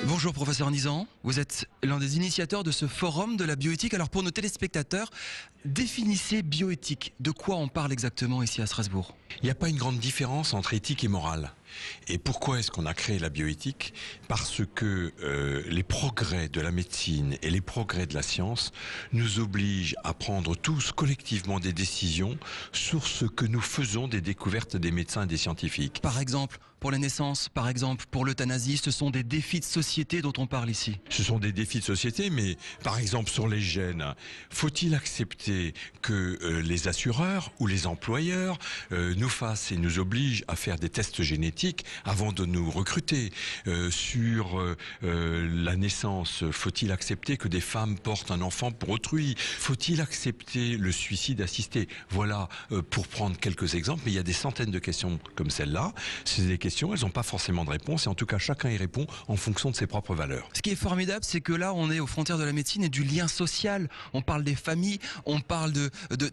Bonjour professeur Nizan, vous êtes l'un des initiateurs de ce forum de la bioéthique. Alors pour nos téléspectateurs, définissez bioéthique. De quoi on parle exactement ici à Strasbourg? Il n'y a pas une grande différence entre éthique et morale. Et pourquoi est-ce qu'on a créé la bioéthique? Parce que les progrès de la médecine et les progrès de la science nous obligent à prendre tous collectivement des décisions sur ce que nous faisons des découvertes des médecins et des scientifiques. Par exemple, pour les naissances, par exemple, pour l'euthanasie, ce sont des défis de société dont on parle ici. Ce sont des défis de société, mais par exemple sur les gènes, faut-il accepter que les assureurs ou les employeurs nous fassent et nous obligent à faire des tests génétiques avant de nous recruter? Sur la naissance, faut-il accepter que des femmes portent un enfant pour autrui? Faut-il accepter le suicide assisté? Voilà, pour prendre quelques exemples, mais il y a des centaines de questions comme celle-là. C'est des questions, elles n'ont pas forcément de réponse, et en tout cas chacun y répond en fonction de ses propres valeurs. Ce qui est formidable, c'est que là, on est aux frontières de la médecine et du lien social. On parle des familles, on parle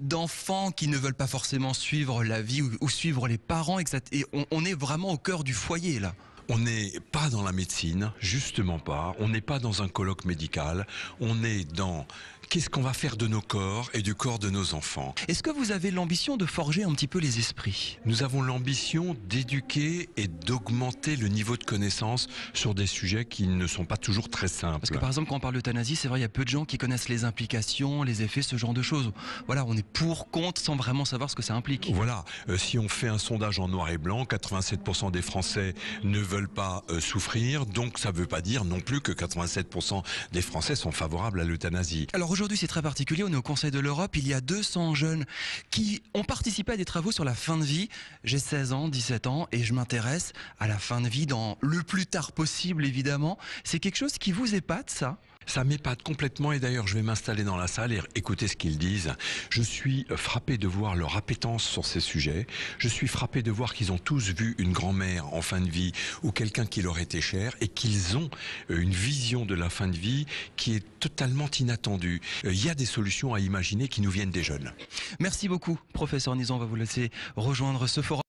d'enfants qui ne veulent pas forcément suivre la vie ou suivre les parents, et on est vraiment au cœur du foyer là. On n'est pas dans la médecine, justement pas. On n'est pas dans un colloque médical. On est dans qu'est-ce qu'on va faire de nos corps et du corps de nos enfants. Est-ce que vous avez l'ambition de forger un petit peu les esprits? Nous avons l'ambition d'éduquer et d'augmenter le niveau de connaissance sur des sujets qui ne sont pas toujours très simples. Parce que par exemple, quand on parle d'euthanasie, c'est vrai, il y a peu de gens qui connaissent les implications, les effets, ce genre de choses. Voilà, on est pour, contre, sans vraiment savoir ce que ça implique. Voilà, si on fait un sondage en noir et blanc, 87% des Français ne veulent pas souffrir, donc ça ne veut pas dire non plus que 87% des Français sont favorables à l'euthanasie. Alors aujourd'hui c'est très particulier, on est au Conseil de l'Europe, il y a 200 jeunes qui ont participé à des travaux sur la fin de vie. J'ai 16 ans, 17 ans et je m'intéresse à la fin de vie dans le plus tard possible évidemment. C'est quelque chose qui vous épate ça? Ça m'épate complètement, et d'ailleurs je vais m'installer dans la salle et écouter ce qu'ils disent. Je suis frappé de voir leur appétence sur ces sujets. Je suis frappé de voir qu'ils ont tous vu une grand-mère en fin de vie ou quelqu'un qui leur était cher, et qu'ils ont une vision de la fin de vie qui est totalement inattendue. Il y a des solutions à imaginer qui nous viennent des jeunes. Merci beaucoup professeur Nizan, on va vous laisser rejoindre ce forum.